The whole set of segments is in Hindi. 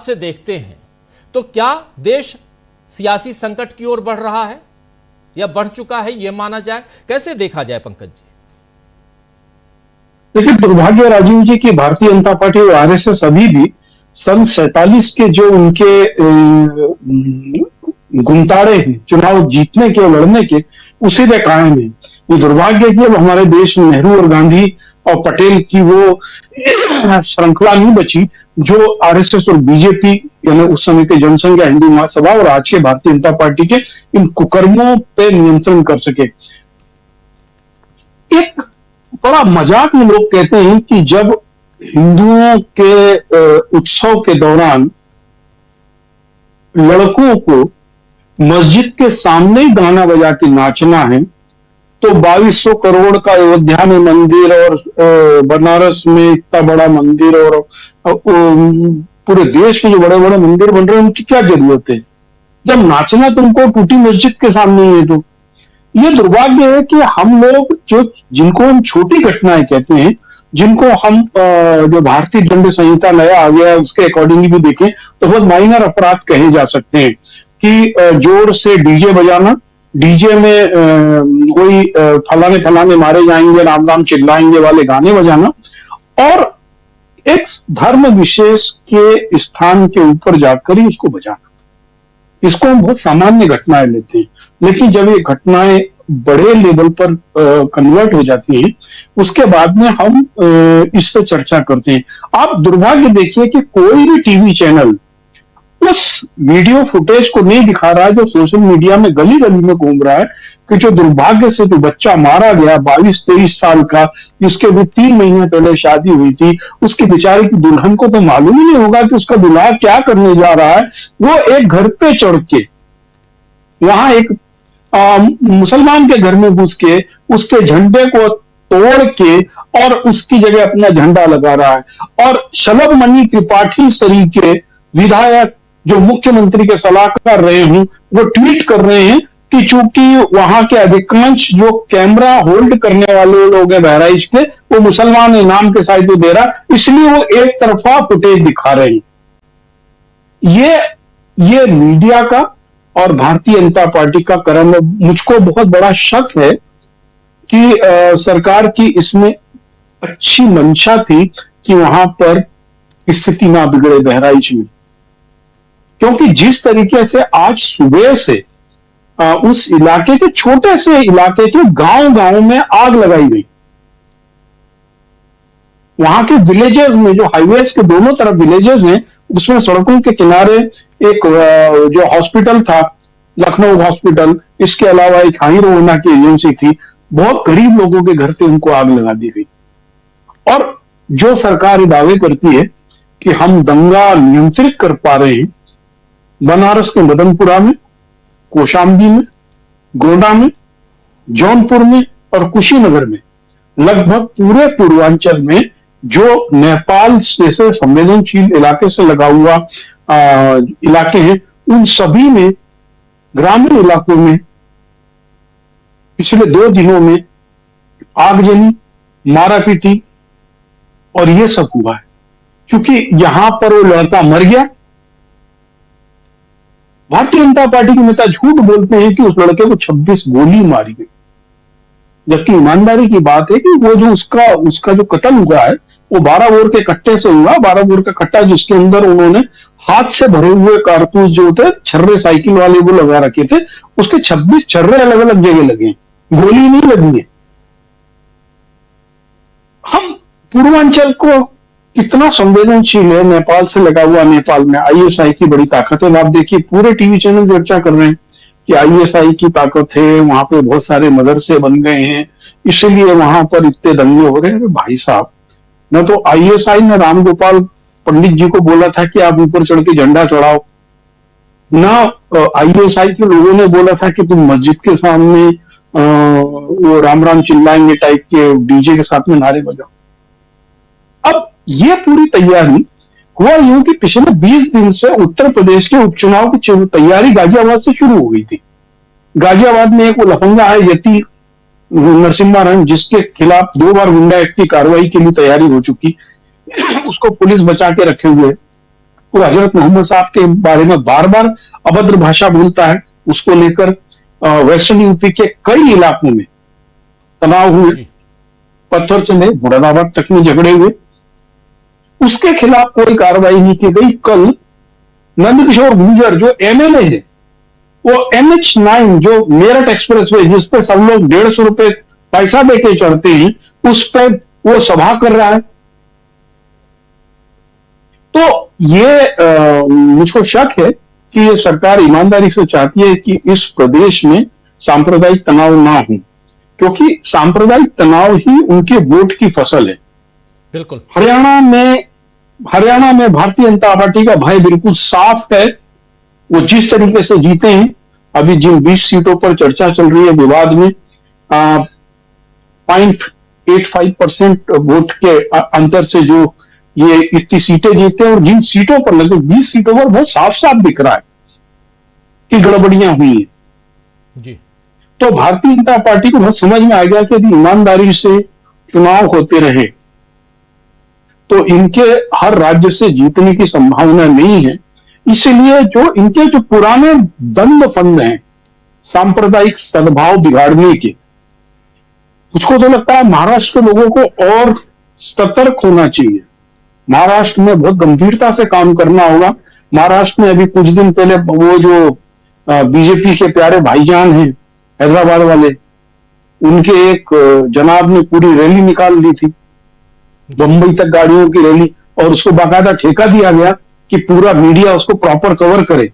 से देखते हैं तो क्या देश सियासी संकट की ओर बढ़ रहा है या बढ़ चुका है, यह माना जाए? कैसे देखा जाए पंकज जी? देखिए, दुर्भाग्य राजीव जी की भारतीय जनता पार्टी और आरएसएस अभी भी सन 47 के जो उनके गुंताड़े हैं चुनाव जीतने के लड़ने के, उसी पे कायम है। ये दुर्भाग्य है कि अब हमारे देश में नेहरू और गांधी और पटेल की वो श्रृंखला नहीं बची जो आरएसएस और बीजेपी यानी उस समय के जनसंघ या हिंदू महासभा और आज के भारतीय जनता पार्टी के इन कुकर्मों पे नियंत्रण कर सके। एक बड़ा मजाक में लोग कहते हैं कि जब हिंदुओं के उत्सव के दौरान लड़कों को मस्जिद के सामने ही गाना बजा के नाचना है तो 2200 करोड़ का अयोध्या में मंदिर और बनारस में इतना बड़ा मंदिर और पूरे देश में जो बड़े बड़े मंदिर बन रहे हैं उनकी क्या जरूरत है जब नाचना तुमको टूटी मस्जिद के सामने ही है? तो ये दुर्भाग्य है कि हम लोग जिनको हम छोटी घटनाएं कहते हैं, जिनको हम जो भारतीय दंड संहिता नया आ गया है उसके अकॉर्डिंगली भी देखें तो बहुत माइनर अपराध कहे जा सकते हैं कि जोर से डीजे बजाना, डीजे में कोई फलाने फलाने मारे जाएंगे, राम राम चिल्लाएंगे वाले गाने बजाना और एक धर्म विशेष के स्थान के ऊपर जाकर ही उसको बजाना, इसको हम बहुत सामान्य घटनाएं लेते हैं। लेकिन जब ये घटनाएं बड़े लेवल पर कन्वर्ट हो जाती हैं उसके बाद में हम इस पर चर्चा करते हैं। आप दुर्भाग्य देखिए कि कोई भी टीवी चैनल उस वीडियो फुटेज को नहीं दिखा रहा है जो सोशल मीडिया में गली गली में घूम रहा है कि जो दुर्भाग्य से जो बच्चा मारा गया 22-23 साल का, जिसके भी 3 महीने पहले शादी हुई थी, उसकी बेचारी की दुल्हन को तो मालूम ही नहीं होगा कि उसका दुल्हा क्या करने जा रहा है। वो एक घर पे चढ़ के वहां एक मुसलमान के घर में घुस के उसके झंडे को तोड़ के और उसकी जगह अपना झंडा लगा रहा है। और शलभ मणि त्रिपाठी सरीके विधायक जो मुख्यमंत्री के सलाहकार रहे हैं वो ट्वीट कर रहे हैं कि चूंकि वहां के अधिकांश जो कैमरा होल्ड करने वाले लोग हैं बहराइच के वो मुसलमान इनाम के साथ दे रहा, इसलिए वो एक तरफा फुटेज दिखा रहे हैं। ये मीडिया का और भारतीय जनता पार्टी का कर्म है। मुझको बहुत बड़ा शक है कि सरकार की इसमें अच्छी मंशा थी कि वहां पर स्थिति ना बिगड़े बहराइच में, क्योंकि जिस तरीके से आज सुबह से उस इलाके के छोटे से इलाके के गांव में आग लगाई गई, वहां के विलेजेस में जो हाईवेज के दोनों तरफ विलेजेस हैं उसमें सड़कों के किनारे एक जो हॉस्पिटल था लखनऊ हॉस्पिटल, इसके अलावा एक हाई रोना की एजेंसी थी, बहुत गरीब लोगों के घर से उनको आग लगा दी गई। और जो सरकार दावे करती है कि हम दंगा नियंत्रित कर पा रहे हैं, बनारस के मदनपुरा में, कौशाम्बी में, गोंडा में, जौनपुर में और कुशीनगर में, लगभग पूरे पूर्वांचल में जो नेपाल जैसे संवेदनशील इलाके से लगा हुआ इलाके हैं, उन सभी में ग्रामीण इलाकों में पिछले 2 दिनों में आगजनी, मारापीटी और ये सब हुआ है। क्योंकि यहां पर वो लड़का मर गया। भारतीय जनता पार्टी के नेता झूठ बोलते हैं कि उस लड़के को 26 गोली मारी गई, जबकि ईमानदारी की बात है कि वो जो उसका जो कत्ल हुआ है वो 12 बोर के कट्टे से हुआ। 12 बोर का कट्टा जिसके अंदर उन्होंने हाथ से भरे हुए कारतूस जो थे, छर्रे साइकिल वाले वो लगा रखे थे, उसके 26 छर्रे अलग अलग जगह लगे, गोली नहीं लगी है। हम पूर्वांचल को कितना संवेदनशील है, नेपाल से लगा हुआ, नेपाल में आईएसआई की बड़ी ताकत है। आप देखिए पूरे टीवी चैनल चर्चा कर रहे हैं कि आईएसआई की ताकत है, वहां पे बहुत सारे मदरसे बन गए हैं, इसलिए वहां पर इतने दंगे हो रहे हैं। भाई साहब, न तो आईएसआई ने रामगोपाल पंडित जी को बोला था कि आप ऊपर चढ़ के झंडा चढ़ाओ, न आईएसआई के लोगों ने बोला था कि तुम मस्जिद के सामने वो राम राम चिल्लाएंगे टाइप के डीजे के साथ में नारे बजाओ। अब ये पूरी तैयारी हुआ यूं कि पिछले 20 दिन से उत्तर प्रदेश के उपचुनाव की तैयारी गाजियाबाद से शुरू हो गई थी। गाजियाबाद में एक वो लफंगा है यति नरसिम्हा, जिसके खिलाफ 2 बार गुंडा एक्ट की कार्रवाई के लिए तैयारी हो चुकी, उसको पुलिस बचा के रखे हुए। वो हजरत मोहम्मद साहब के बारे में बार बार अभद्र भाषा बोलता है। उसको लेकर वेस्टर्न यूपी के कई इलाकों में तनाव हुए, जी पत्थर चले, मुरादाबाद तक में झगड़े हुए, उसके खिलाफ कोई कार्रवाई नहीं की गई। कल नंदकिशोर गुर्जर जो एमएलए है, वो NH9 जो मेरठ एक्सप्रेस वे जिसपे सब लोग 150 रुपए पैसा देके चढ़ते हैं, उस पर वो सभा कर रहा है। तो ये मुझको शक है कि ये सरकार ईमानदारी से चाहती है कि इस प्रदेश में सांप्रदायिक तनाव ना हो, क्योंकि सांप्रदायिक तनाव ही उनके वोट की फसल है। बिल्कुल। हरियाणा में भारतीय जनता पार्टी का भय बिल्कुल साफ है। वो जिस तरीके से जीते हैं, अभी जिन 20 सीटों पर चर्चा चल रही है विवाद में, 0.85% वोट के अंतर से जो ये इतनी सीटें जीते हैं, और जिन सीटों पर लगभग 20 सीटों पर बहुत साफ साफ दिख रहा है कि गड़बड़ियां हुई है। जी तो भारतीय जनता पार्टी को बहुत समझ में आ गया कि यदि ईमानदारी से चुनाव होते रहे तो इनके हर राज्य से जीतने की संभावना नहीं है। इसलिए इनके जो पुराने द्वंद्व फंद हैं सांप्रदायिक सद्भाव बिगाड़ने के, उसको तो लगता है महाराष्ट्र के लोगों को और सतर्क होना चाहिए। महाराष्ट्र में बहुत गंभीरता से काम करना होगा। महाराष्ट्र में अभी कुछ दिन पहले वो जो बीजेपी के प्यारे भाईजान हैं हैदराबाद वाले, उनके एक जनाब ने पूरी रैली निकाल ली थी, बंबई तक गाड़ियों की रैली, और उसको बाकायदा ठेका दिया गया कि पूरा मीडिया उसको प्रॉपर कवर करे,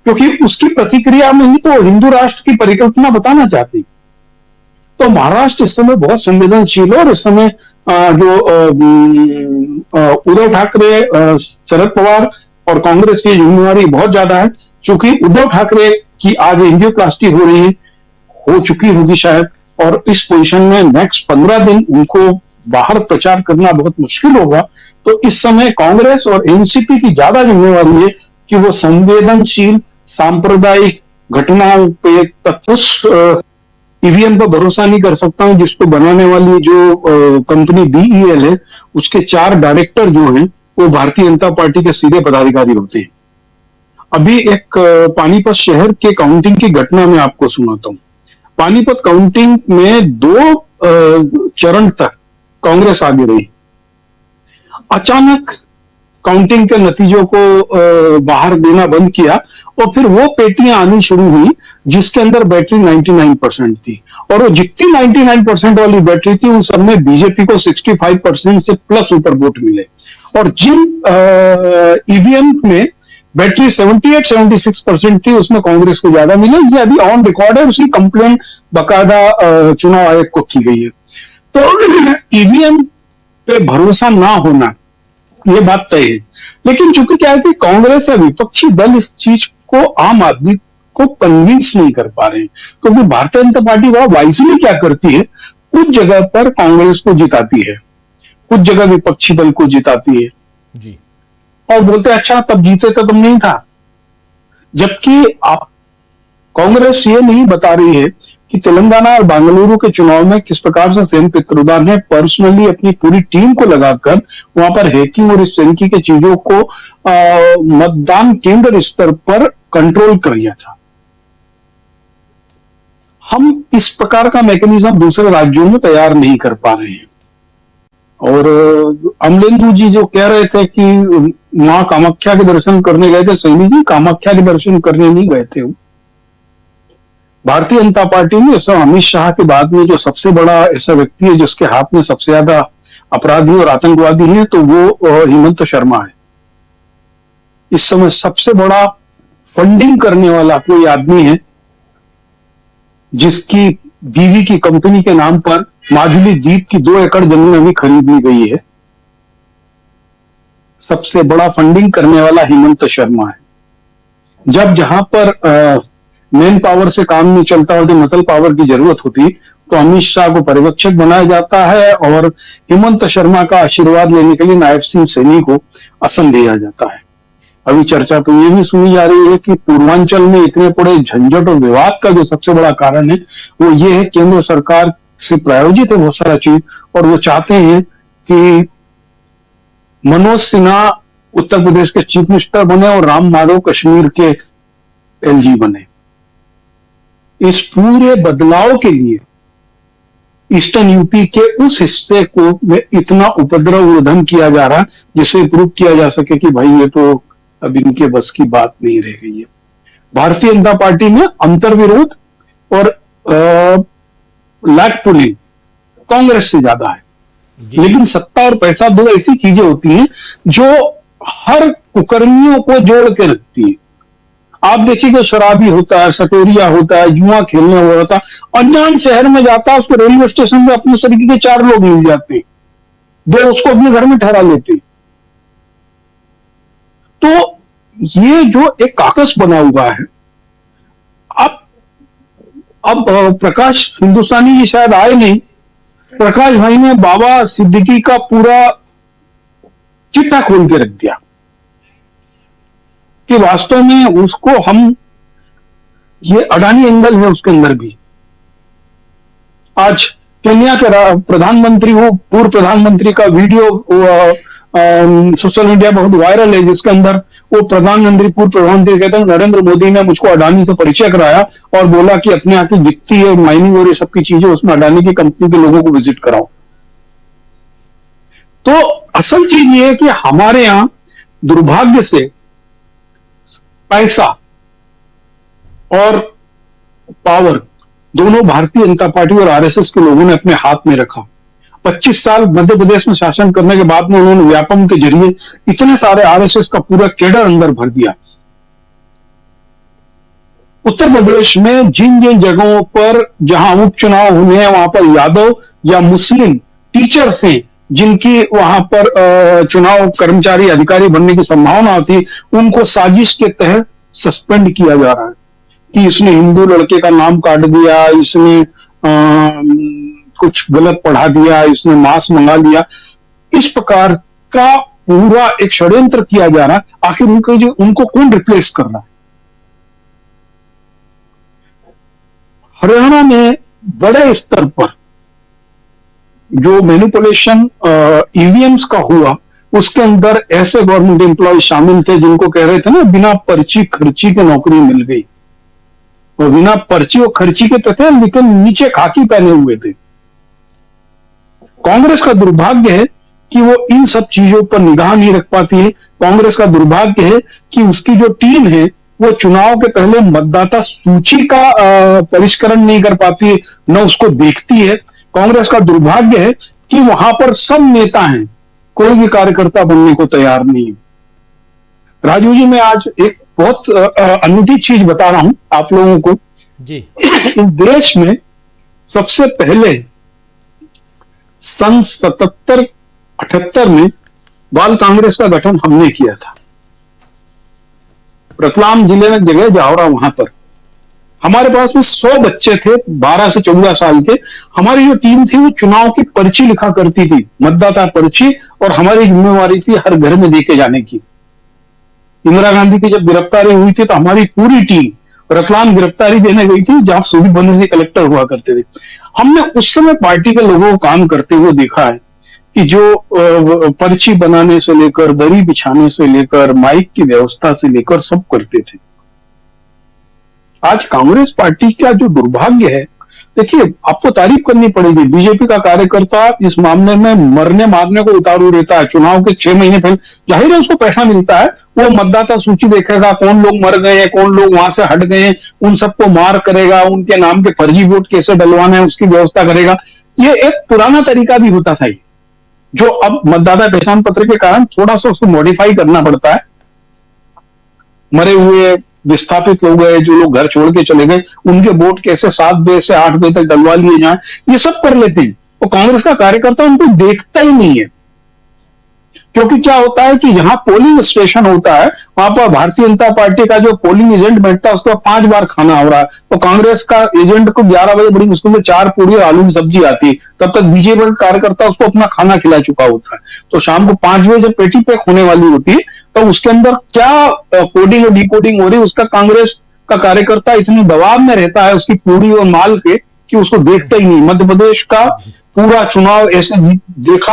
क्योंकि उसकी प्रतिक्रिया में ही तो हिंदू राष्ट्र की परिकल्पना बताना चाहती। तो महाराष्ट्र इस समय बहुत संवेदनशील है, और इस समय जो उद्धव ठाकरे, शरद पवार और कांग्रेस की जिम्मेवारी बहुत ज्यादा है, क्योंकि उद्धव ठाकरे की आज एंजियोप्लास्टी हो रही है, हो चुकी होगी शायद, और इस पोजीशन में नेक्स्ट 15 दिन उनको बाहर प्रचार करना बहुत मुश्किल होगा। तो इस समय कांग्रेस और एनसीपी की ज्यादा जिम्मेवारी है कि वो संवेदनशील सांप्रदायिक घटनाओं पे उस ईवीएम पर भरोसा नहीं कर सकता हूं जिसको बनाने वाली जो कंपनी BEL है, उसके 4 डायरेक्टर जो हैं वो भारतीय जनता पार्टी के सीधे पदाधिकारी होते हैं। अभी एक पानीपत शहर के काउंटिंग की घटना में आपको सुनाता हूं। पानीपत काउंटिंग में 2 चरण तक कांग्रेस आगे रही। अचानक काउंटिंग के नतीजों को बाहर देना बंद किया, और फिर वो पेटियां आनी शुरू हुई जिसके अंदर बैटरी 99% थी, और वो जितनी 99% वाली बैटरी थी उन सब में बीजेपी को 65% से प्लस ऊपर वोट मिले। और जिन ईवीएम में बैटरी 78-76% थी उसमें कांग्रेस को ज्यादा मिले। ये अभी ऑन रिकॉर्ड है, उसकी कंप्लेन बाकायदा चुनाव आयोग को की गई है। तो ईवीएम पे भरोसा ना होना ये बात तय है, लेकिन चूंकि क्या है कि कांग्रेस या विपक्षी दल इस चीज को आम आदमी को कन्विंस नहीं कर पा रहे हैं, क्योंकि भारतीय जनता पार्टी बड़ा वाइजली क्या करती है, कुछ जगह पर कांग्रेस को जिताती है, कुछ जगह विपक्षी दल को जिताती है जी, और बोलते अच्छा तब जीते तो तुम नहीं था। जबकि आप कांग्रेस ये नहीं बता रही है कि तेलंगाना और बेंगलुरु के चुनाव में किस प्रकार से सेन पित्रोदा ने पर्सनली अपनी पूरी टीम को लगाकर वहां पर हैकिंग और इस तरीके की चीजों को मतदान केंद्र स्तर पर कंट्रोल कर लिया था। हम इस प्रकार का मैकेनिज्म दूसरे राज्यों में तैयार नहीं कर पा रहे हैं। और अमलेंदु जी जो कह रहे थे कि मां कामाख्या के दर्शन करने गए थे, सैनी जी कामाख्या के दर्शन करने नहीं गए थे। भारतीय जनता पार्टी में अमित शाह के बाद में जो सबसे बड़ा ऐसा व्यक्ति है जिसके हाथ में सबसे ज्यादा अपराधी और आतंकवादी हैं, तो वो हेमंत शर्मा है। इस समय सबसे बड़ा फंडिंग करने वाला कोई आदमी है जिसकी बीवी की कंपनी के नाम पर माजुली द्वीप की 2 एकड़ जमीन अभी खरीद ली गई है। सबसे बड़ा फंडिंग करने वाला हेमंत शर्मा है। जब जहां पर मैन पावर से काम नहीं चलता और जो मसल पावर की जरूरत होती तो अमित शाह को पर्यवेक्षक बनाया जाता है और हेमंत शर्मा का आशीर्वाद लेने के लिए नायब सिंह सैनी को असम दिया जाता है। अभी चर्चा तो ये भी सुनी जा रही है कि पूर्वांचल में इतने बड़े झंझट और विवाद का जो सबसे बड़ा कारण है वो ये है केंद्र सरकार से प्रायोजित है बहुत सारा चीज, और वो चाहते हैं कि मनोज सिन्हा उत्तर प्रदेश के चीफ मिनिस्टर बने और राम माधव कश्मीर के एलजी बने। इस पूरे बदलाव के लिए ईस्टर्न यूपी के उस हिस्से को में इतना उपद्रव रोधन किया जा रहा, जिसे प्रूव किया जा सके कि भाई ये तो अब इनके बस की बात नहीं रह गई है। भारतीय जनता पार्टी में अंतर्विरोध और लैग पुलिंग कांग्रेस से ज्यादा है, लेकिन सत्ता और पैसा दो ऐसी चीजें होती हैं जो हर कुकर्मियों को जोड़ के रखती है। आप देखिए कि शराबी होता है, सटोरिया होता है, जुआ खेलने वाला होता है, अनजान शहर में जाता है, उसको रेलवे स्टेशन में अपने तरीके के 4 लोग मिल जाते, जो उसको अपने घर में ठहरा लेते। तो ये जो एक काकस बना हुआ है, अब प्रकाश हिंदुस्तानी जी शायद आए नहीं, प्रकाश भाई ने बाबा सिद्दीकी का पूरा चिट्ठा खोल के रख दिया कि वास्तव में उसको हम, ये अडानी एंगल है उसके अंदर भी। आज केन्या के प्रधानमंत्री हो, पूर्व प्रधानमंत्री का वीडियो सोशल मीडिया बहुत वायरल है, जिसके अंदर वो प्रधानमंत्री, पूर्व प्रधानमंत्री कहते हैं नरेंद्र मोदी ने मुझको अडानी से परिचय कराया और बोला कि अपने यहाँ की वित्तीय और माइनिंग और ये सब की चीजें उसमें अडानी की कंपनी के लोगों को विजिट कराओ। तो असल चीज ये है कि हमारे यहां दुर्भाग्य से पैसा और पावर दोनों भारतीय जनता पार्टी और आरएसएस के लोगों ने अपने हाथ में रखा। 25 साल मध्य प्रदेश में शासन करने के बाद में उन्होंने व्यापम के जरिए इतने सारे आरएसएस का पूरा केडर अंदर भर दिया। उत्तर प्रदेश में जिन जिन जगहों पर जहां उपचुनाव हुए हैं वहां पर यादव या मुस्लिम टीचर्स हैं, जिनकी वहां पर चुनाव कर्मचारी अधिकारी बनने की संभावना थी, उनको साजिश के तहत सस्पेंड किया जा रहा है कि इसने हिंदू लड़के का नाम काट दिया, इसने कुछ गलत पढ़ा दिया, इसने मांस मंगा लिया। इस प्रकार का पूरा एक षड्यंत्र किया जा रहा है। आखिर उनको कौन रिप्लेस कर रहा है? हरियाणा में बड़े स्तर पर जो मैनिपुलेशन ईवीएम्स का हुआ, उसके अंदर ऐसे गवर्नमेंट एम्प्लॉय शामिल थे जिनको कह रहे थे ना बिना पर्ची खर्ची के नौकरी मिल गई, और बिना पर्ची और खर्ची के तो थे, लेकिन नीचे खाकी पहने हुए थे। कांग्रेस का दुर्भाग्य है कि वो इन सब चीजों पर निगाह नहीं रख पाती है। कांग्रेस का दुर्भाग्य है कि उसकी जो टीम है वो चुनाव के पहले मतदाता सूची का परिष्करण नहीं कर पाती है, न उसको देखती है। कांग्रेस का दुर्भाग्य है कि वहां पर सब नेता हैं, कोई भी कार्यकर्ता बनने को तैयार नहीं है। राजू जी, मैं आज एक बहुत अनूठी चीज बता रहा हूं आप लोगों को जी। इस देश में सबसे पहले सन 77-78 में बाल कांग्रेस का गठन हमने किया था। रतलाम जिले में जगह जावरा, वहां पर हमारे पास में 100 बच्चे थे 12 से 14 साल के। हमारी जो टीम थी वो चुनाव की पर्ची लिखा करती थी, मतदाता पर्ची, और हमारी जिम्मेवारी थी हर घर में देके जाने की। इंदिरा गांधी की जब गिरफ्तारी हुई थी तो हमारी पूरी टीम रतलाम गिरफ्तारी देने गई थी, जहां सूबी बनर्जी कलेक्टर हुआ करते थे। हमने उस समय पार्टी के लोगों को काम करते हुए देखा है कि जो पर्ची बनाने से लेकर, दरी बिछाने से लेकर, माइक की व्यवस्था से लेकर सब करते थे। आज कांग्रेस पार्टी का जो दुर्भाग्य है, देखिए आपको तारीफ करनी पड़ेगी, बीजेपी का कार्यकर्ता इस मामले में मरने मारने को उतारू रहता है। चुनाव के 6 महीने पहले जाहिर है उसको पैसा मिलता है, वो मतदाता सूची देखेगा, कौन लोग मर गए हैं, कौन लोग वहां से हट गए हैं, उन सबको मार करेगा, उनके नाम के फर्जी वोट कैसे डलवाना है उसकी व्यवस्था करेगा। ये एक पुराना तरीका भी होता था, जो अब मतदाता पहचान पत्र के कारण थोड़ा सा उसको मॉडिफाई करना पड़ता है। मरे हुए विस्थापित हो गए, जो लोग घर छोड़ के चले गए, उनके वोट कैसे 7 बजे से 8 बजे तक डलवा लिए जाए, ये सब कर लेते हैं। तो कांग्रेस का कार्यकर्ता उनको देखता ही नहीं है, क्योंकि क्या होता है कि जहां पोलिंग स्टेशन होता है वहां पर भारतीय जनता पार्टी का जो पोलिंग एजेंट बैठता है उसको 5 बार खाना हो रहा है, तो कांग्रेस का एजेंट को 11 बजे बड़ी मुश्किल में 4 पूरी और आलू की सब्जी आती है, तब तक बीजेपी का कार्यकर्ता उसको अपना खाना खिला चुका होता है। तो शाम को 5 बजे जब पेटी पैक होने वाली होती है तो उसके अंदर क्या कोडिंग और डिकोडिंग हो रही है, उसका कांग्रेस का कार्यकर्ता इतने दबाव में रहता है उसकी पूरी और माल के कि उसको देखता ही नहीं। मध्य प्रदेश का पूरा चुनाव ऐसे देखा है।